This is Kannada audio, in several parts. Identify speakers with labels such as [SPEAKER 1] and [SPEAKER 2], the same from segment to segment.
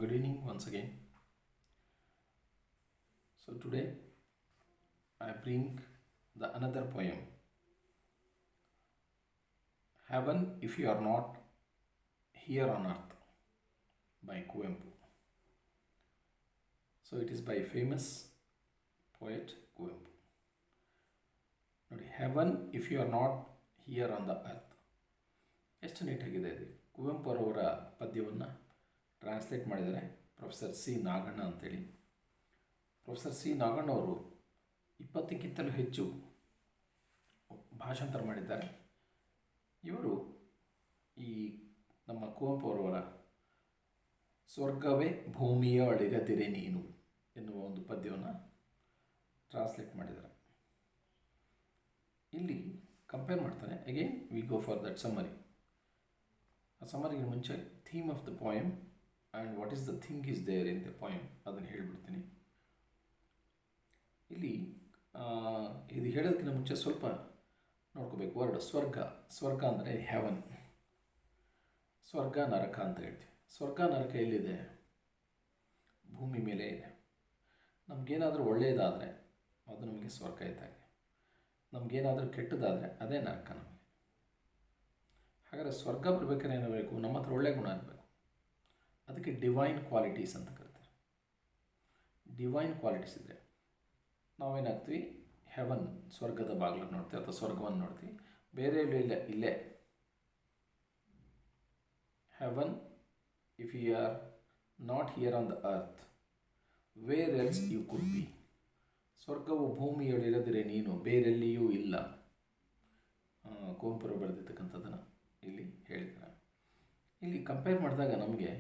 [SPEAKER 1] Good evening once again. So today I bring the another poem, Heaven If You Are Not Here on Earth by Kuvempu. So it is by famous poet Kuvempu. ನೋಡಿ, heaven if you are not here on the earth. ಎಷ್ಟು ನೀಟಾಗಿದೆ ಇದು. ಕುವೆಂಪು ಅವರ ಪದ್ಯವನ್ನು ಟ್ರಾನ್ಸ್ಲೇಟ್ ಮಾಡಿದ್ದಾರೆ ಪ್ರೊಫೆಸರ್ ಸಿ ನಾಗಣ್ಣ ಅಂತೇಳಿ. ಪ್ರೊಫೆಸರ್ ಸಿ ನಾಗಣ್ಣ ಅವರು 20ಕ್ಕಿಂತಲೂ ಹೆಚ್ಚು ಭಾಷಾಂತರ ಮಾಡಿದ್ದಾರೆ. ಇವರು ಈ ನಮ್ಮ ಕುವೆಂಪು ಅವರವರ ಸ್ವರ್ಗವೇ ಭೂಮಿಯ ಅಳಿರದಿರೆ ನೀನು ಎನ್ನುವ ಒಂದು ಪದ್ಯವನ್ನು ಟ್ರಾನ್ಸ್ಲೇಟ್ ಮಾಡಿದ್ದಾರೆ. ಇಲ್ಲಿ ಕಂಪೇರ್ ಮಾಡ್ತಾನೆ. Again we go for that summary. ಆ ಸಮ್ಮರಿಗೆ ಮುಂಚೆ theme of the poem and what is the thing is there in the poem ಅದನ್ನು ಹೇಳಿಬಿಡ್ತೀನಿ. ಇಲ್ಲಿ ಇದು ಹೇಳೋದಕ್ಕಿಂತ ಮುಂಚೆ ಸ್ವಲ್ಪ ನೋಡ್ಕೋಬೇಕು. ವರ್ಡ್ ಸ್ವರ್ಗ. ಸ್ವರ್ಗ ಅಂದರೆ ಹೆವನ್. ಸ್ವರ್ಗ ನರಕ ಅಂತ ಹೇಳ್ತೀವಿ. ಸ್ವರ್ಗ ನರಕ ಎಲ್ಲಿದೆ? ಭೂಮಿ ಮೇಲೆ ಇದೆ. ನಮಗೇನಾದರೂ ಒಳ್ಳೆಯದಾದರೆ ಅದು ನಮಗೆ ಸ್ವರ್ಗ ಇದ್ದಾಗ, ನಮಗೇನಾದರೂ ಕೆಟ್ಟದಾದರೆ ಅದೇ ನರಕ ನಮಗೆ. ಹಾಗಾದರೆ ಸ್ವರ್ಗ ಬರಬೇಕಾದ್ರೆ ಏನಾಗಬೇಕು? ನಮ್ಮ ಹತ್ರ ಒಳ್ಳೆಯ ಗುಣ ಇರಬೇಕು. ಅದಕ್ಕೆ ಡಿವೈನ್ ಕ್ವಾಲಿಟೀಸ್ ಅಂತ ಕರಿತಾರೆ. ಡಿವೈನ್ ಕ್ವಾಲಿಟೀಸ್ ಇದ್ದರೆ ನಾವೇನಾಗ್ತೀವಿ? ಹೆವನ್, ಸ್ವರ್ಗದ ಬಾಗಿಲನ್ನು ನೋಡ್ತೀವಿ ಅಥವಾ ಸ್ವರ್ಗವನ್ನು ನೋಡ್ತೀವಿ. ಬೇರೆ ಎಲ್ಲೂ ಇಲ್ಲ, ಇಲ್ಲೇ. Heaven if you are not here on the earth, where else you could be. ಸ್ವರ್ಗವು ಭೂಮಿಯಲ್ಲಿರದಿರೆ ನೀನು ಬೇರೆಲ್ಲಿಯೂ ಇಲ್ಲ. ಕುವೆಂಪುರು ಬರೆದಿರ್ತಕ್ಕಂಥದ್ದನ್ನು ಇಲ್ಲಿ ಹೇಳಿದ್ದಾರೆ. ಇಲ್ಲಿ ಕಂಪೇರ್ ಮಾಡಿದಾಗ ನಮಗೆ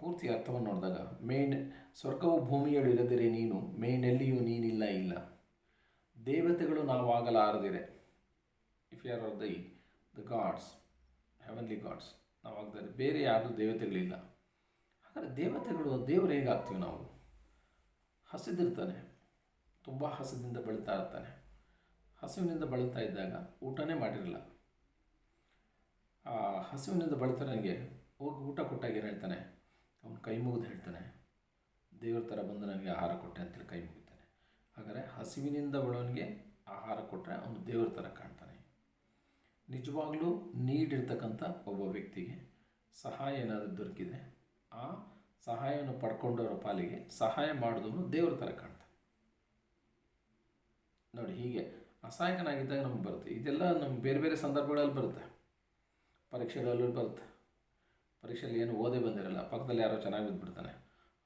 [SPEAKER 1] ಪೂರ್ತಿ ಅರ್ಥವನ್ನು ನೋಡಿದಾಗ, ಸ್ವರ್ಗವು ಭೂಮಿಯಲ್ಲಿರದಿರೆ ನೀನು ಮೇನೆಲ್ಲಿಯೂ ನೀನಿಲ್ಲ ಇಲ್ಲ. ದೇವತೆಗಳು ನಾವಾಗಲಾರದಿರೆ, if you are the gods, heavenly gods, ನಾವಾಗದರೆ ಬೇರೆ ಯಾರು ದೇವತೆಗಳಿಲ್ಲ. ಹಾಗಾದರೆ ದೇವರು ಹೇಗಾಗ್ತೀವಿ ನಾವು? ಹಸಿದಿರ್ತಾನೆ, ತುಂಬ ಹಸಿದಿಂದ ಬೆಳೀತಾ ಇರ್ತಾನೆ. ಹಸುವಿನಿಂದ ಬಳಲ್ತಾ ಇದ್ದಾಗ ಊಟನೇ ಮಾಡಿರಲ್ಲ. ಆ ಹಸುವಿನಿಂದ ಬಳತಾನಿಗೆ ಹೋಗಿ ಊಟ ಕೊಟ್ಟಾಗ ಏನು ಹೇಳ್ತಾನೆ? ಅವನು ಕೈ ಮುಗಿದು ಹೇಳ್ತಾನೆ, ದೇವ್ರ ಥರ ಬಂದು ನನಗೆ ಆಹಾರ ಕೊಟ್ಟೆ ಅಂತೇಳಿ ಕೈ ಮುಗಿತಾನೆ. ಹಾಗಾದರೆ ಹಸಿವಿನಿಂದ ಬಳವನಿಗೆ ಆಹಾರ ಕೊಟ್ಟರೆ ಅವನು ದೇವ್ರ ಥರ ಕಾಣ್ತಾನೆ. ನಿಜವಾಗ್ಲೂ ನೀಡಿರ್ತಕ್ಕಂಥ ಒಬ್ಬ ವ್ಯಕ್ತಿಗೆ ಸಹಾಯ ಏನಾದರೂ ದೊರಕಿದೆ, ಆ ಸಹಾಯವನ್ನು ಪಡ್ಕೊಂಡವರ ಪಾಲಿಗೆ ಸಹಾಯ ಮಾಡಿದವನು ದೇವ್ರ ಥರ ಕಾಣ್ತಾನೆ. ನೋಡಿ, ಹೀಗೆ ಅಸಹಾಯಕನಾಗಿದ್ದಾಗ ನಮ್ಗೆ ಬರುತ್ತೆ. ಇದೆಲ್ಲ ನಮ್ಗೆ ಬೇರೆ ಬೇರೆ ಸಂದರ್ಭಗಳಲ್ಲಿ ಬರುತ್ತೆ. ಪರೀಕ್ಷೆಗಳಲ್ಲೂ ಬರುತ್ತೆ. ಪರೀಕ್ಷೆಯಲ್ಲಿ ಏನು ಓದೇ ಬಂದಿರಲ್ಲ, ಪಕ್ಕದಲ್ಲಿ ಯಾರೋ ಚೆನ್ನಾಗಿ ಬಿದ್ದುಬಿಡ್ತಾನೆ,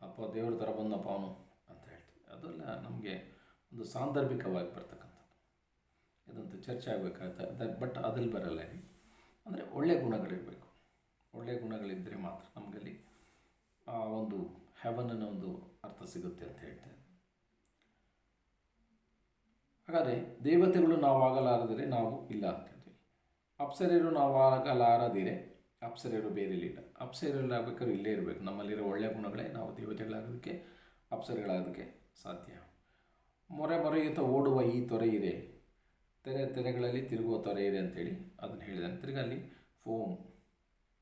[SPEAKER 1] ಅಪ್ಪ ದೇವ್ರ ಥರ ಬಂದಪ್ಪ ಅವನು ಅಂತ ಹೇಳ್ತೀವಿ. ಅದೆಲ್ಲ ನಮಗೆ ಒಂದು ಸಾಂದರ್ಭಿಕವಾಗಿ ಬರ್ತಕ್ಕಂಥದ್ದು. ಇದಂತೂ ಚರ್ಚೆ ಆಗಬೇಕಾಗುತ್ತೆ. ಬಟ್ ಅದಲ್ಲಿ ಬರಲ್ಲ. ಅಂದರೆ ಒಳ್ಳೆಯ ಗುಣಗಳಿರಬೇಕು. ಒಳ್ಳೆಯ ಗುಣಗಳಿದ್ದರೆ ಮಾತ್ರ ನಮಗಲ್ಲಿ ಆ ಒಂದು ಹೆವನ್ ಅನ್ನೋ ಒಂದು ಅರ್ಥ ಸಿಗುತ್ತೆ ಅಂತ ಹೇಳ್ತೇವೆ. ಹಾಗಾದರೆ ದೇವತೆಗಳು ನಾವಾಗಲಾರದಿರೆ ನಾವು ಇಲ್ಲ ಅಂತ ಹೇಳ್ತೀವಿ. ಅಪ್ಸರೆಯರು ನಾವಾಗಲಾರದಿರೆ ಅಪ್ಸರೆಯರು ಬೇರೆಲ್ಲಿಲ್ಲ. ಅಪ್ಸರೆಯಲ್ಲಿ ಆಗಬೇಕಾದ್ರೂ ಇಲ್ಲೇ ಇರಬೇಕು. ನಮ್ಮಲ್ಲಿರೋ ಒಳ್ಳೆಯ ಗುಣಗಳೇ ನಾವು ದೇವತೆಗಳಾಗೋದಕ್ಕೆ, ಅಪ್ಸರೆಗಳಾಗೋದಕ್ಕೆ ಸಾಧ್ಯ. ಮೊರೆಯುತ್ತ ಓಡುವ ಈ ತೊರೆಯಿದೆ, ತೆರೆಗಳಲ್ಲಿ ತಿರುಗುವ ತೊರೆಯಿದೆ ಅಂತೇಳಿ ಅದನ್ನು ಹೇಳಿದಾನೆ. ತಿರುಗಲ್ಲಿ ಫೋಮ್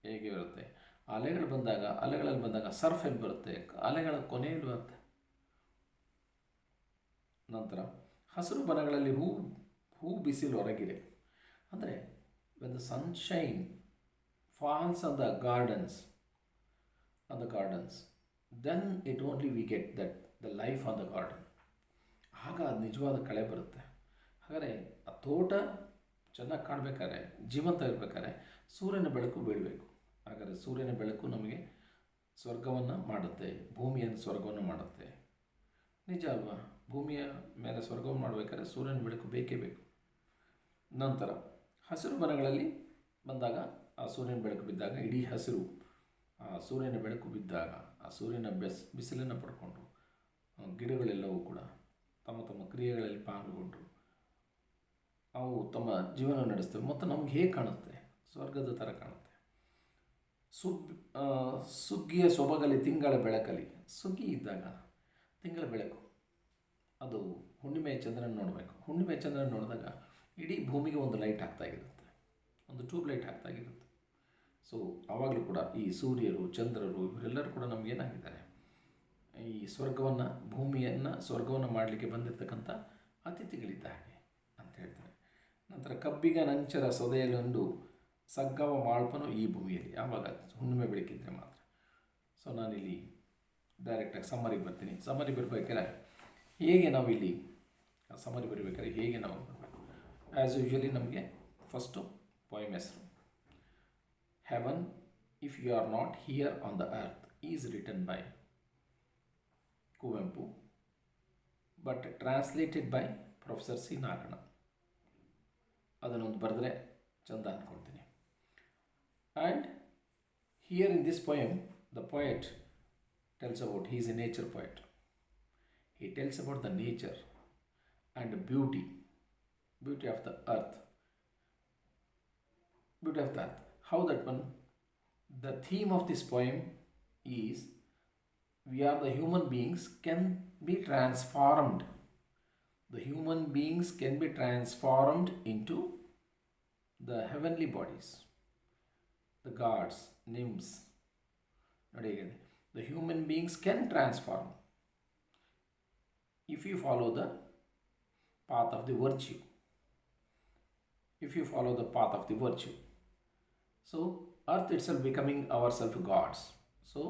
[SPEAKER 1] ಹೇಗೆ ಬರುತ್ತೆ? ಅಲೆಗಳಲ್ಲಿ ಬಂದಾಗ ಸರ್ಫ್ ಎಲ್ಲಿ ಬರುತ್ತೆ? ಅಲೆಗಳ ಕೊನೆಯಲ್ಲಿ ಬರುತ್ತೆ. ನಂತರ ಹಸಿರು ಬನಗಳಲ್ಲಿ ಹೂ ಬಿಸಿಲು ಹೊರಗಿದೆ. ಅಂದರೆ when the sunshine falls on the gardens, then it only we get the life on the garden. ಆಗ ಅದು ನಿಜವಾದ ಕಳೆ ಬರುತ್ತೆ. ಹಾಗಾದರೆ ಆ ತೋಟ ಚೆನ್ನಾಗಿ ಕಾಣಬೇಕಾದ್ರೆ, ಜೀವಂತ ಇರಬೇಕಾದ್ರೆ ಸೂರ್ಯನ ಬೆಳಕು ಬೀಳಬೇಕು. ಹಾಗಾದರೆ ಸೂರ್ಯನ ಬೆಳಕು ನಮಗೆ ಸ್ವರ್ಗವನ್ನು ಮಾಡುತ್ತೆ, ಭೂಮಿಯನ್ನು ಸ್ವರ್ಗವನ್ನು ಮಾಡುತ್ತೆ. ನಿಜ ಅಲ್ವಾ? ಭೂಮಿಯ ಮೇಲೆ ಸ್ವರ್ಗವನ್ನು ಮಾಡಬೇಕಾದ್ರೆ ಸೂರ್ಯನ ಬೆಳಕು ಬೇಕೇ ಬೇಕು. ನಂತರ ಹಸಿರು ಬನಗಳಲ್ಲಿ ಬಂದಾಗ, ಆ ಸೂರ್ಯನ ಬೆಳಕು ಬಿದ್ದಾಗ, ಇಡೀ ಹಸಿರು ಆ ಸೂರ್ಯನ ಬೆಳಕು ಬಿದ್ದಾಗ, ಆ ಸೂರ್ಯನ ಬಿಸಿಲನ್ನು ಪಡ್ಕೊಂಡು ಗಿಡಗಳೆಲ್ಲವೂ ಕೂಡ ತಮ್ಮ ತಮ್ಮ ಕ್ರಿಯೆಗಳಲ್ಲಿ ಪಾಲ್ಗೊಂಡು ಅವು ತಮ್ಮ ಜೀವನ ನಡೆಸ್ತವೆ. ಮತ್ತು ನಮ್ಗೆ ಹೇಗೆ ಕಾಣುತ್ತೆ? ಸ್ವರ್ಗದ ಥರ ಕಾಣುತ್ತೆ. ಸುಗ್ಗಿಯ ಸೊಬಗಲಿ ತಿಂಗಳ ಬೆಳಕಲಿ. ಸುಗ್ಗಿ ಇದ್ದಾಗ ತಿಂಗಳ ಬೆಳಕು, ಅದು ಹುಣ್ಣಿಮೆಯ ಚಂದ್ರನ ನೋಡಬೇಕು. ಹುಣ್ಣಿಮೆಯ ಚಂದ್ರನ ನೋಡಿದಾಗ ಇಡೀ ಭೂಮಿಗೆ ಒಂದು ಲೈಟ್ ಆಗ್ತಾಗಿರುತ್ತೆ, ಒಂದು ಟ್ಯೂಬ್ ಲೈಟ್ ಆಗ್ತಾಗಿರುತ್ತೆ. ಸೊ ಆವಾಗಲೂ ಕೂಡ ಈ ಸೂರ್ಯರು ಚಂದ್ರರು ಇವರೆಲ್ಲರೂ ಕೂಡ ನಮಗೇನಾಗಿದ್ದಾರೆ, ಈ ಸ್ವರ್ಗವನ್ನು ಮಾಡಲಿಕ್ಕೆ ಬಂದಿರತಕ್ಕಂಥ ಅತಿಥಿಗಳಿದ್ದ ಹಾಗೆ ಅಂತ ಹೇಳ್ತಾರೆ. ನಂತರ ಕಬ್ಬಿಗ ನಂಚರ ಸೊದೆಯಲ್ಲೊಂದು ಸಗ್ಗವ ಮಾಳ್ಪನು ಈ ಭೂಮಿಯಲ್ಲಿ, ಆವಾಗ ಹುಣ್ಣಿಮೆ ಬೆಳಕಿದ್ರೆ ಮಾತ್ರ. ಸೊ ನಾನಿಲ್ಲಿ ಡೈರೆಕ್ಟಾಗಿ ಸಮ್ಮರಿಗೆ ಬರ್ತೀನಿ. ಸಮ್ಮರಿ ಬರಬೇಕಾದ್ರೆ ಹೇಗೆ ನಾವಿಲ್ಲಿ ಸಮ್ಮರಿ ಬರಬೇಕಾದ್ರೆ ಹೇಗೆ ನಾವು ಬರಬೇಕು, ಆ್ಯಸ್ ಯೂಶ್ವಲಿ ನಮಗೆ ಫಸ್ಟು ಪೋಯಮ್ ಹೆಸರು heaven if you are not here on the earth is written by Kuvempu, but translated by professor C Narayana. ಅದನ್ನೊಂದು ಬರೆದ್ರೆ ಚಂದ ಅಂದ್ಕೊಳ್ತೀನಿ. And here in this poem the poet tells about, he is a nature poet. He tells about the nature and beauty of the earth. Beauty of the earth. How that one, the theme of this poem is, we are the human beings can be transformed. The human beings can be transformed into the heavenly bodies, the gods, nymphs. The human beings can transform if you follow the path of the virtue. If you follow the path of the virtue. So, earth itself becoming ourselves gods. So,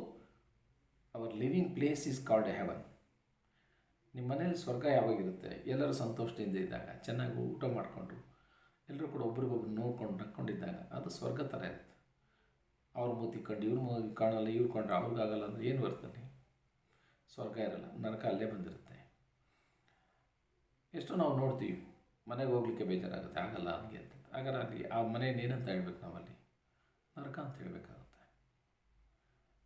[SPEAKER 1] our living place is called a heaven. ನಿಮ್ಮ ಮನೇಲಿ ಸ್ವರ್ಗ ಯಾವಾಗಿರುತ್ತೆ, ಎಲ್ಲರೂ ಸಂತೋಷದಿಂದ ಇದ್ದಾಗ, ಚೆನ್ನಾಗಿ ಊಟ ಮಾಡಿಕೊಂಡು ಎಲ್ಲರೂ ಕೂಡ ಒಬ್ರಿಗೊಬ್ರು ನೋಡ್ಕೊಂಡು ನಕ್ಕೊಂಡಿದ್ದಾಗ ಅದು ಸ್ವರ್ಗ ಥರ ಇರುತ್ತೆ. ಅವ್ರ ಮೂತಿ ಕಂಡು ಇವ್ರ ಮೂತಿ ಕಾಣಲ್ಲ, ಇವ್ರು ಕೊಂಡ್ರೆ ಅವ್ರಿಗಾಗಲ್ಲ ಅಂದರೆ ಏನು ಬರ್ತದೆ, ಸ್ವರ್ಗ ಇರಲ್ಲ, ನರಕ ಅಲ್ಲೇ ಬಂದಿರುತ್ತೆ. ಎಷ್ಟೋ ನಾವು ನೋಡ್ತೀವಿ, ಮನೆಗೆ ಹೋಗ್ಲಿಕ್ಕೆ ಬೇಜಾರಾಗುತ್ತೆ, ಆಗಲ್ಲ ಹಂಗೆ ಅಂತ. ಹಾಗಾದ್ರೆ ಆ ಮನೇನ ಏನಂತ ಹೇಳ್ಬೇಕು, ನಾವಲ್ಲಿ ನರಕ ಅಂತ ಹೇಳಬೇಕಾಗುತ್ತೆ.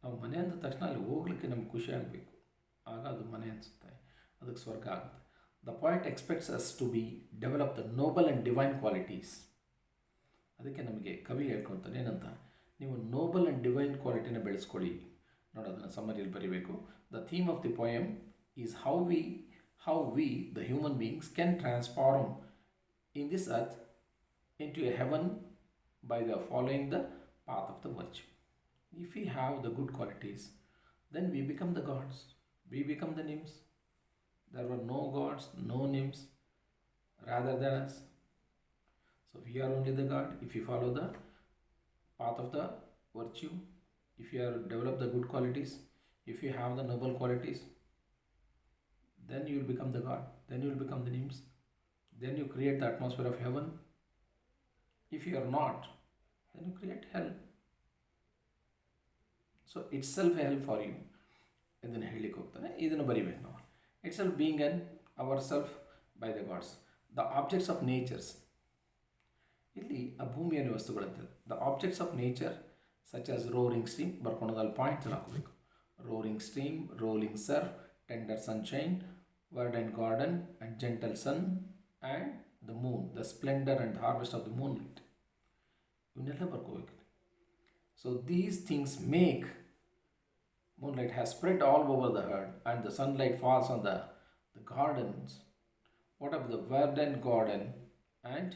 [SPEAKER 1] ನಾವು ಮನೆ ಅಂದ ತಕ್ಷಣ ಅಲ್ಲಿ ಹೋಗ್ಲಿಕ್ಕೆ ನಮ್ಗೆ ಖುಷಿ ಆಗಬೇಕು, ಆಗ ಅದು ಮನೆ ಅನಿಸುತ್ತೆ, ಅದಕ್ಕೆ ಸ್ವರ್ಗ ಆಗುತ್ತೆ. The point expects us to be develop the noble and divine qualities. ಅದಕ್ಕೆ ನಮಗೆ ಕವಿ ಹೇಳ್ಕೊಳ್ತಾನೆ ಏನಂತ, ನೀವು ನೋಬಲ್ ಆ್ಯಂಡ್ ಡಿವೈನ್ ಕ್ವಾಲಿಟಿನ ಬೆಳೆಸ್ಕೊಳ್ಳಿ. ನೋಡೋದನ್ನು ಸಮ್ಮರಿಯಲ್ಲಿ ಬರೀಬೇಕು. The theme of the poem is how we the human beings can transform in this earth into a heaven by the following the path of the virtue. If we have the good qualities, then we become the gods, we become the nymphs. There were no gods, no nymphs rather than us. So we are only the god if you follow the path of the virtue, if you have developed the good qualities, if you have the noble qualities, then you will become the god, then you will become the nymphs, then you create the atmosphere of heaven. If you are not, then you create hell. So itself a hell for you. ಇದನ್ನು ಹೇಳಲಿಕ್ಕೆ ಹೋಗ್ತಾನೆ, ಇದನ್ನು ಬರಿಬೇಕು ನಾವು. itself being an ourself by the gods. The objects of natures. ಇಲ್ಲಿ ಆ ಭೂಮಿಯಲ್ಲಿ ವಸ್ತುಗಳಂತೆ the objects of nature such as roaring stream ಬರ್ಕೊಂಡೋದಲ್ಲಿ ಪಾಯಿಂಟ್ಸ್ ಹಾಕಬೇಕು. Roaring stream, rolling surf, tender sunshine, wood and garden and gentle sun and the moon, the splendour and harvest of the Moon light. ಇವನ್ನೆಲ್ಲ ಬರ್ಕೋಬೇಕು. So these things make moonlight has spread all over the earth and the sunlight falls on the gardens. What of the verdant garden? And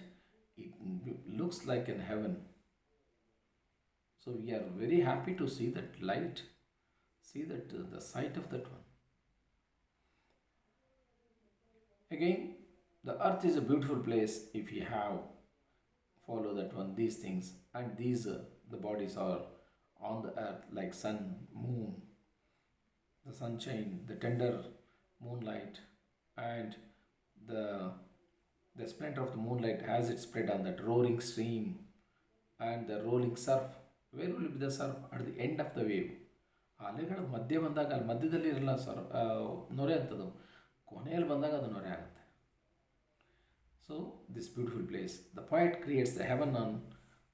[SPEAKER 1] it looks like in heaven. So we are very happy to see that light, see that the sight of that one. Again, the earth is a beautiful place if you have follow that one, these things, and these the bodies are on the earth like sun, moon, the sunshine, the tender moonlight, and the splendor of the moonlight has it spread on that roaring stream and the rolling surf. Where will be the surf? At the end of the wave. ಅಲೆಗಳು ಮಧ್ಯೆ ಬಂದಾಗ ಅಲ್ಲಿ ಮಧ್ಯದಲ್ಲಿ ಇರಲ್ಲ ಸರ್, ನೊರೆ ಅಂತದ್ದು ಕೊನೆಯಲ್ಲಿ ಬಂದಾಗ ಅದು ನೊರೆ ಆಗುತ್ತೆ. So this beautiful place, the poet creates the heaven on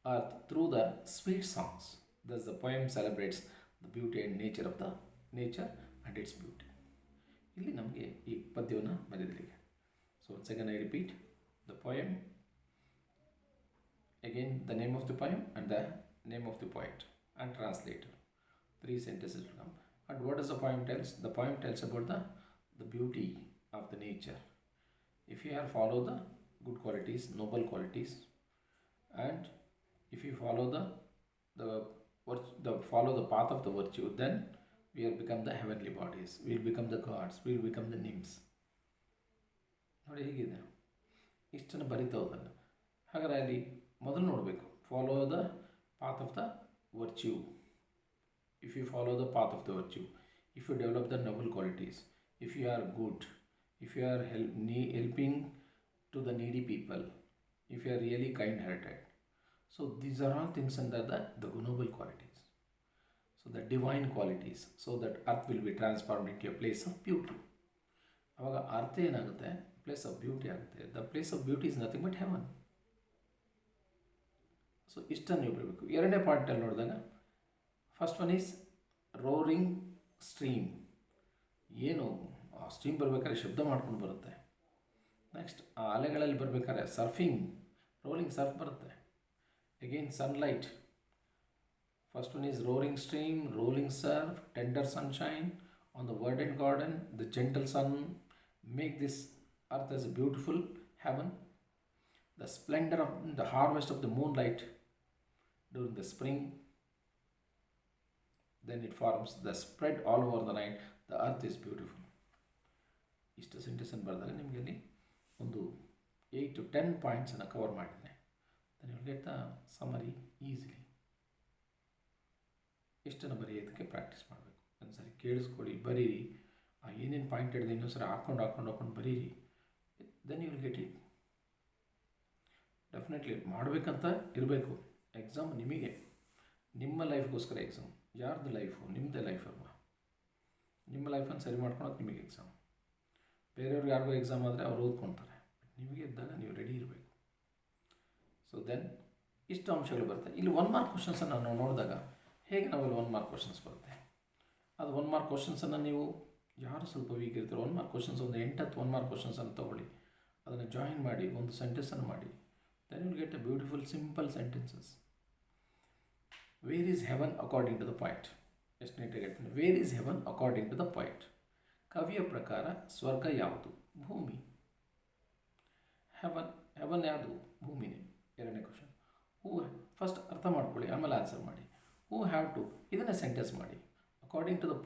[SPEAKER 1] earth through the sweet songs. Thus the poem celebrates the beauty and nature of the nature and its beauty. ಇಲ್ಲಿ ನಮಗೆ ಈ ಪದ್ಯವನ್ನು ಬರೆದಿರಲಿಕ್ಕೆ. So once again I repeat the poem, again the name of the poem and the name of the poet and translator. 3 sentences will come. And what does the poem tells? The poem tells about the beauty of the nature. If you have follow the good qualities, noble qualities, and if you follow the the follow the path of the virtue, then we will become the heavenly bodies, we will become the gods, we will become the nymphs. ನೋಡಿ ಹೇಗಿದೆ, ಇಷ್ಟನ್ನು ಬರಿತಾ ಹೋದಲ್ಲ. ಹಾಗಾದರೆ ಅಲ್ಲಿ ಮೊದಲು ನೋಡಬೇಕು, follow the path of the virtue. If you follow the path of the virtue, if you develop the noble qualities, if you are good, if you are helping to the needy people, if you are really kind hearted, so these are all things under the noble qualities, so the divine qualities, so that earth will be transformed into a place of beauty. ಅವಾಗ ಅರ್ಥ ಏನಾಗುತ್ತೆ, ಪ್ಲೇಸ್ ಆಫ್ ಬ್ಯೂಟಿ ಆಗುತ್ತೆ. The place of beauty is nothing but heaven. So ಇಷ್ಟನ್ನು ನೀವು ಬರಬೇಕು. ಎರಡನೇ ಪಾಯಿಂಟಲ್ಲಿ ನೋಡಿದಾಗ first one is roaring stream. ಏನು ಆ ಸ್ಟ್ರೀಮ್ ಬರಬೇಕಾದ್ರೆ ಶಬ್ದ ಮಾಡ್ಕೊಂಡು ಬರುತ್ತೆ. ನೆಕ್ಸ್ಟ್ ಆ ಅಲೆಗಳಲ್ಲಿ ಬರಬೇಕಾದ್ರೆ ಸರ್ಫಿಂಗ್, ರೋಲಿಂಗ್ ಸರ್ಫ್ ಬರುತ್ತೆ. Again sunlight. First one is roaring stream, rolling surf, tender sunshine on the verdant garden, the gentle sun make this earth as a beautiful heaven. The splendor of the harvest of the moonlight during the spring, then it forms the spread all over the night, the earth is beautiful. ಇಷ್ಟು ಸೆಂಟೆನ್ಸನ್ನು ಬರೆದಾಗ ನಿಮಗೆ ಅಲ್ಲಿ ಒಂದು 8 to 10 ಪಾಯಿಂಟ್ಸನ್ನು ಕವರ್ ಮಾಡಿದ್ದೇನೆ. then you will get the summary easily. ಇಷ್ಟನ್ನು ಬರೆಯೋದಕ್ಕೆ ಪ್ರಾಕ್ಟೀಸ್ ಮಾಡಬೇಕು. ಒಂದು ಸರಿ ಕೇಳಿಸ್ಕೊಳ್ಳಿ, ಬರೀರಿ. ಆ ಏನೇನು ಪಾಯಿಂಟ್ ಹಿಡಿದು ಇನ್ನೊಂದು ಸರಿ ಹಾಕ್ಕೊಂಡು ಬರೀರಿ. Then you will get it. Definitely ಮಾಡಬೇಕಂತ ಇರಬೇಕು. ಎಕ್ಸಾಮ್ ನಿಮಗೆ, ನಿಮ್ಮ ಲೈಫ್ಗೋಸ್ಕರ ಎಕ್ಸಾಮ್. ಯಾರ್ದು ಲೈಫು? ನಿಮ್ಮದೇ ಲೈಫ್ ಅಲ್ವಾ. ನಿಮ್ಮ ಲೈಫನ್ನು ಸರಿ ಮಾಡ್ಕೊಳೋದು ನಿಮಗೆ ಎಕ್ಸಾಮ್. ಬೇರೆಯವ್ರಿಗೆ ಯಾರಿಗೋ ಎಕ್ಸಾಮ್ ಆದರೆ ಅವ್ರು ಓದ್ಕೊಳ್ತಾರೆ. ನಿಮಗೆ ಇದ್ದಾಗ ನೀವು ರೆಡಿ ಇರಬೇಕು. ಸೊ ದೆನ್ ಇಷ್ಟು ಅಂಶಗಳು ಬರ್ತವೆ. ಇಲ್ಲಿ 1 ಮಾರ್ಕ್ ಕ್ವಶನ್ಸನ್ನು ನಾವು ನೋಡಿದಾಗ ಹೇಗೆ ನಾವಲ್ಲಿ 1 ಮಾರ್ಕ್ ಕ್ವಶನ್ಸ್ ಬರುತ್ತೆ. ಅದು 1 ಮಾರ್ಕ್ ಕ್ವಶನ್ಸನ್ನು ನೀವು ಯಾರು ಸ್ವಲ್ಪ ವೀಕ್ ಇರ್ತೀರೋ 1 ಮಾರ್ಕ್ ಕ್ವಶನ್ಸ್ ಒಂದು 8-10 1 ಮಾರ್ಕ್ ಕ್ವಶನ್ಸನ್ನು ತೊಗೊಳ್ಳಿ, ಅದನ್ನು ಜಾಯಿನ್ ಮಾಡಿ, ಒಂದು ಸೆಂಟೆನ್ಸನ್ನು ಮಾಡಿ. Then will get a beautiful simple sentences. Where is heaven according to the point. ಎಷ್ಟು ನೀಟಾಗಿ ಹೇಳ್ತೀನಿ. Where is heaven according to the point. ಕವಿಯ ಪ್ರಕಾರ ಸ್ವರ್ಗ ಯಾವುದು? ಭೂಮಿ. ಹೆವನ್ ಯಾವುದು? ಭೂಮಿನೇ. ಎರಡನೇ ಕ್ವಶನ್. ಹೂ, ಫಸ್ಟ್ ಅರ್ಥ ಮಾಡ್ಕೊಳ್ಳಿ, ಆಮೇಲೆ ಆನ್ಸರ್ ಮಾಡಿ. ಹೂ ಹ್ಯಾವ್ ಟು, ಇದನ್ನು ಸೆಂಟೆನ್ಸ್ ಮಾಡಿ. According to the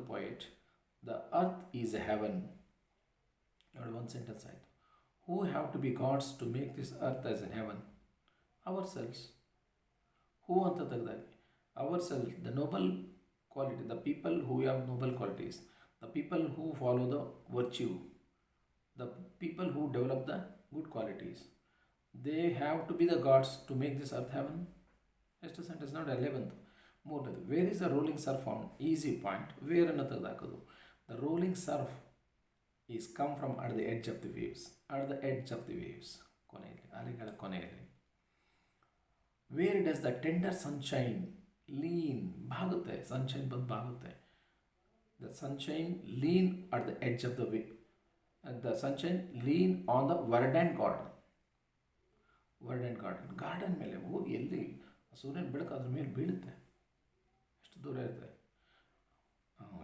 [SPEAKER 1] poet, the earth is a heaven. Not one sentence ಆಯಿತು. Who have to be gods to make this earth as a heaven? Ourselves. Who ಅಂತ ತೆಗೆದಾಗಿ ourselves, the noble quality, the people who have noble qualities, the people who follow the virtue, the people who develop the good qualities, they have to be the gods to make this earth heaven. ಎಷ್ಟು ಸೆಂಟೆನ್ಸ್ ನೋಡಿ. 11th. ಮೂರನೇದು, where is the rolling surf found? Easy point. ವೇರನ್ನು ತೆಗೆದಾಕೋದು. The rolling surf is come from at the edge of the waves. At the edge of the waves, ಕೊನೆಯಲ್ಲಿ, ಅಲೆಗಳ ಕೊನೆಯಲ್ಲಿ. Where does the tender sunshine lean? ಬಾಗುತ್ತೆ, ಸನ್ಶೈನ್ ಬಂದು ಬಾಗುತ್ತೆ. The sunshine lean at the edge of the wave. The sunshine lean on the wood and garden. Garden ಮೇಲೆ ಹೋಗಿ, ಎಲ್ಲಿ ಸೂರ್ಯನ ಬೆಳಕು ಅದ್ರ ಮೇಲೆ ಬೀಳುತ್ತೆ, ಎಷ್ಟು ದೂರ ಇರುತ್ತೆ.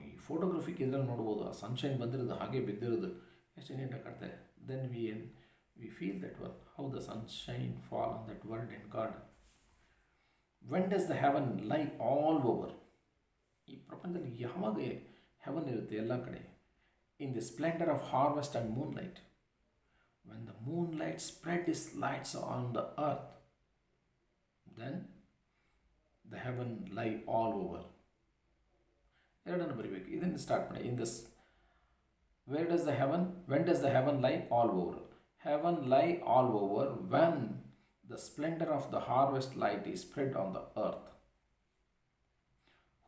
[SPEAKER 1] ಈ ಫೋಟೋಗ್ರಫಿಕ್ ಇದರಲ್ಲಿ ನೋಡ್ಬೋದು, ಆ ಸನ್ಶೈನ್ ಬಂದಿರೋದು ಹಾಗೆ ಬಿದ್ದಿರೋದು ಎಷ್ಟು ನೀಟಾಗಿ ಕಾಣ್ತದೆ. Then we feel that one, how the sunshine fall on that world and garden. When does the heaven lie all over? ಈ ಪ್ರಪಂಚದಲ್ಲಿ ಯಾವಾಗ ಹೆವನ್ ಇರುತ್ತೆ ಎಲ್ಲ ಕಡೆ? In the splendour of harvest and moonlight. When the Moon light spread its lights on the earth, then the heaven lie all over. ಎರಡನ್ನು ಬರೀಬೇಕು. ಇದನ್ನು ಸ್ಟಾರ್ಟ್ ಮಾಡಿ. In this, when does the heaven lie all over? Heaven lie all over when the splendor of the harvest light is spread on the earth.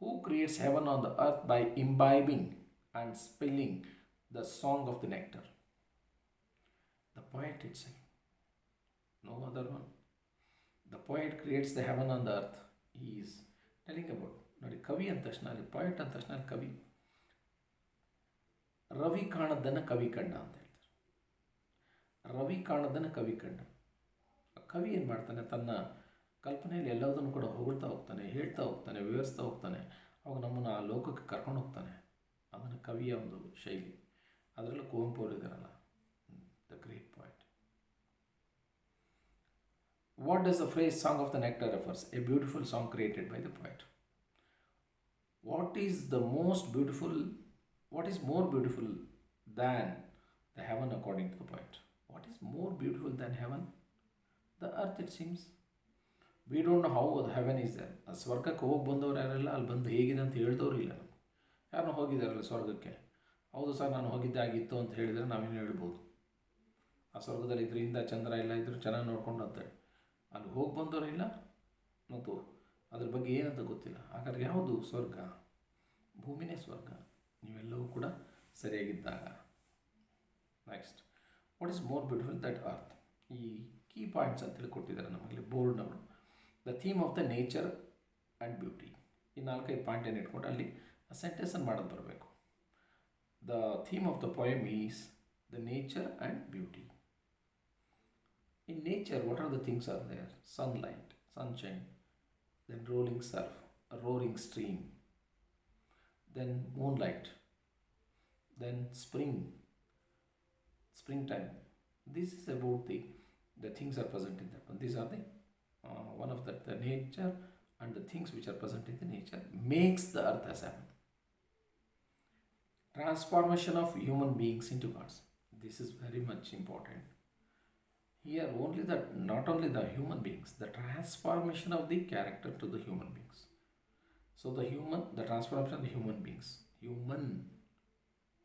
[SPEAKER 1] Who creates heaven on the earth by imbibing and spilling the song of the nectar? The poet itself, no other one. The poet creates the heaven on the earth. He is telling about, ನೋಡಿ, ಕವಿ ಅಂದ ತಕ್ಷಣ, ಅಲ್ಲಿ ಪೊಯೆಟ್ ಅಂದ ತಕ್ಷಣ ಕವಿ. ರವಿ ಕಾಣದ್ದನ್ನು ಕವಿ ಕಂಡ ಅಂತ ಹೇಳ್ತಾರೆ. ರವಿ ಕಾಣದ್ದನ್ನು ಕವಿ ಕಂಡ. ಕವಿ ಏನು ಮಾಡ್ತಾನೆ, ತನ್ನ ಕಲ್ಪನೆಯಲ್ಲಿ ಎಲ್ಲದನ್ನು ಕೂಡ ಹೊಗಳ್ತಾ ಹೋಗ್ತಾನೆ, ಹೇಳ್ತಾ ಹೋಗ್ತಾನೆ, ವಿವರಿಸ್ತಾ ಹೋಗ್ತಾನೆ. ಅವಾಗ ನಮ್ಮನ್ನು ಆ ಲೋಕಕ್ಕೆ ಕರ್ಕೊಂಡು ಹೋಗ್ತಾನೆ. ಅದನ್ನು ಕವಿಯ ಒಂದು ಶೈಲಿ. ಅದರಲ್ಲೂ ಕುವೆಂಪು ಅವರು ಇದ್ದಾರಲ್ಲ, the great point. What does the phrase Song of the Nectar refers? A beautiful song created by the poet. What is the most beautiful, what is more beautiful than the heaven according to the poet? What is more beautiful than heaven? The earth, it seems. We don't know how the heaven is there. ಆ ಸ್ವರ್ಗಕ್ಕೆ ಹೋಗಿ ಬಂದವರು ಯಾರೆಲ್ಲ ಅಲ್ಲಿ ಬಂದು ಹೇಗಿದೆ ಅಂತ ಹೇಳಿದವರು ಇಲ್ಲ ನಮ್ಗೆ. ಯಾರನ್ನೂ ಹೋಗಿದ್ದಾರಲ್ಲ ಸ್ವರ್ಗಕ್ಕೆ, ಹೌದು ಸರ್ ನಾನು ಹೋಗಿದ್ದೆ ಆಗಿತ್ತು ಅಂತ ಹೇಳಿದರೆ ನಾವೇನು ಹೇಳ್ಬೋದು. ಆ ಸ್ವರ್ಗದಲ್ಲಿ ಇದರಿಂದ ಚಂದ್ರ ಎಲ್ಲ ಇದ್ದರೂ ಚೆನ್ನಾಗಿ ನೋಡ್ಕೊಂಡು ಅಂತೇಳಿ ಅಲ್ಲಿ ಹೋಗಿ ಬಂದವರು ಇಲ್ಲ ಮತ್ತು ಅದ್ರ ಬಗ್ಗೆ ಏನಂತ ಗೊತ್ತಿಲ್ಲ. ಹಾಗಾದ್ರೆ ಯಾವುದು ಸ್ವರ್ಗ? ಭೂಮಿನೇ ಸ್ವರ್ಗ, ನೀವೆಲ್ಲವೂ ಕೂಡ ಸರಿಯಾಗಿದ್ದಾಗ. Next, what is more beautiful that earth? ಈ ಕೀ ಪಾಯಿಂಟ್ಸ್ ಅಂತೇಳಿ ಕೊಟ್ಟಿದ್ದಾರೆ ನಮಗೆ ಬೋರ್ಡ್ನವರು. The theme of the nature and beauty. ಈ 4-5 ಪಾಯಿಂಟನ್ನು ಇಟ್ಕೊಂಡು ಅಲ್ಲಿ ಸೆಂಟೆನ್ಸನ್ನು ಮಾಡೋದು ಬರಬೇಕು. The theme of the poem is the nature and beauty. In nature, what are the things are there? Sunlight, sunshine, then rolling surf, a roaring stream, then moonlight, then springtime. This is about the things are present in that one. These are the one of the nature and the things which are present in the nature makes the earth as heaven. Transformation of human beings into gods. This is very much important. Here only that, not only the human beings, the transformation of the character to the human beings. So the transformation of the human beings. Human,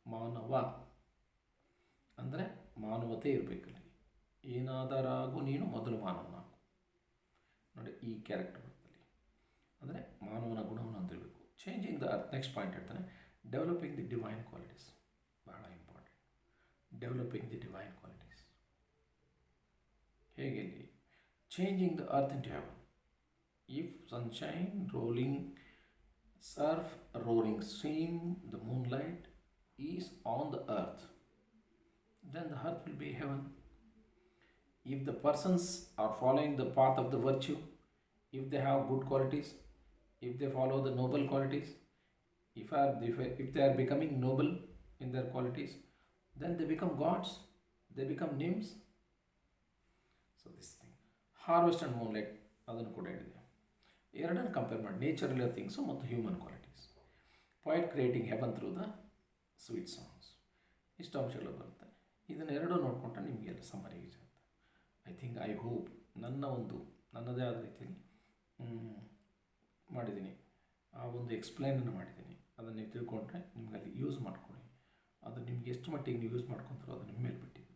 [SPEAKER 1] ಮಾನವ ಅಂದರೆ ಮಾನವತೆ ಇರಬೇಕಲ್ಲಿ. ಏನಾದರಾಗು ನೀನು ಮೊದಲು ಮಾನವನಾಗು. ನೋಡಿ ಈ ಕ್ಯಾರೆಕ್ಟರ್ ಬರ್ತಲ್ಲಿ ಅಂದರೆ ಮಾನವನ ಗುಣವನ್ನು ಹೊಂದಿರಬೇಕು. Changing the earth. Next point ಹೇಳ್ತಾನೆ, ಡೆವಲಪಿಂಗ್ ದಿ ಡಿವೈನ್ ಕ್ವಾಲಿಟೀಸ್. ಬಹಳ important, developing the divine qualities. ಹೇಗೆ? Changing the earth into heaven. If sunshine, rolling surf, roaring stream, the moonlight is on the earth, then the earth will be heaven. If the persons are following the path of the virtue, if they have good qualities, if they follow the noble qualities, if they are becoming noble in their qualities, then they become gods, they become nymphs. So this thing, harvest and moonlight, ಅದನ್ನು ಕೂಡ ಹೇಳಿದೆ. ಎರಡನ್ನು ಕಂಪೇರ್ ಮಾಡಿ, ನೇಚರಲ್ಲಿರೋ ಥಿಂಗ್ಸು ಮತ್ತು human qualities. Point creating heaven through the sweet songs. ಇಷ್ಟು ಅಂಶಗಳು ಬರುತ್ತೆ. ಇದನ್ನೆರಡೂ ನೋಡಿಕೊಂಡ್ರೆ ನಿಮಗೆಲ್ಲ ಸಮ್ಮರಿ ಯೂಸ್ ಆಗುತ್ತೆ. ಐ ಹೋಪ್ ನನ್ನದೇ ಆದ ರೀತಿಯಲ್ಲಿ ಮಾಡಿದ್ದೀನಿ, ಆ ಒಂದು ಎಕ್ಸ್ಪ್ಲೈನನ್ನು ಮಾಡಿದ್ದೀನಿ. ಅದನ್ನು ನೀವು ತಿಳ್ಕೊಂಡ್ರೆ ನಿಮಗಲ್ಲಿ ಯೂಸ್ ಮಾಡ್ಕೊಳ್ಳಿ. ಅದು ನಿಮ್ಗೆ ಎಷ್ಟು ಮಟ್ಟಿಗೆ ನೀವು ಯೂಸ್ ಮಾಡ್ಕೊತಾರೋ ಅದು ನಿಮ್ಮ ಮೇಲೆ ಬಿಟ್ಟಿದ್ದು.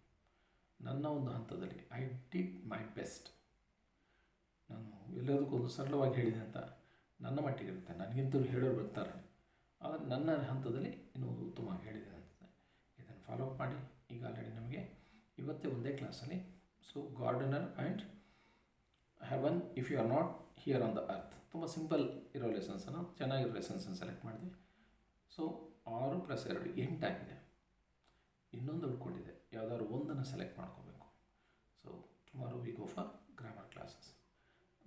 [SPEAKER 1] ನನ್ನ ಒಂದು ಹಂತದಲ್ಲಿ ಐ ಡಿಡ್ ಮೈ ಬೆಸ್ಟ್. ನಾನು ಎಲ್ಲದಕ್ಕೊಂದು ಸರಳವಾಗಿ ಹೇಳಿದೆ ಅಂತ ನನ್ನ ಮಟ್ಟಿಗೆ ಇರುತ್ತೆ. ನನಗಿಂತಲೂ ಹೇಳೋರು ಬರ್ತಾರೆ, ಆದರೆ ನನ್ನ ಹಂತದಲ್ಲಿ ಇನ್ನೂ ಉತ್ತಮವಾಗಿ ಹೇಳಿದೆ ಅಂತ. ಇದನ್ನು ಫಾಲೋ ಅಪ್ ಮಾಡಿ. ಈಗ ಆಲ್ರೆಡಿ ನಮಗೆ ಇವತ್ತೇ ಒಂದೇ ಕ್ಲಾಸಲ್ಲಿ gardener and heaven if you are not here on the earth, ತುಂಬ ಸಿಂಪಲ್ ಇರೋ ಲೆಸನ್ಸನ್ನು, ಚೆನ್ನಾಗಿರೋ ಲೆಸನ್ಸನ್ನು ಸೆಲೆಕ್ಟ್ ಮಾಡಿದೆ. 6 + 2 8 ಆಗಿದೆ. ಇನ್ನೊಂದು ಉಳ್ಕೊಂಡಿದೆ, ಯಾವುದಾದ್ರು ಒಂದನ್ನು ಸೆಲೆಕ್ಟ್ ಮಾಡ್ಕೋಬೇಕು. Tomorrow we go for grammar classes.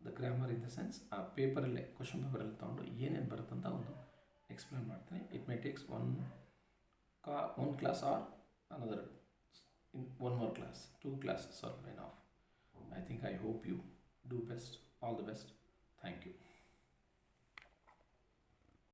[SPEAKER 1] The grammar in the sense ಆ ಪೇಪರಲ್ಲೇ, ಕ್ವಶನ್ ಪೇಪರಲ್ಲಿ ತೊಗೊಂಡು ಏನೇನು ಬರುತ್ತಂತ ಒಂದು ಎಕ್ಸ್ಪ್ಲೇನ್ ಮಾಡ್ತೀನಿ. It may takes one class or another in one more class. 2 classes are enough. I hope you do best. All the best. Thank you.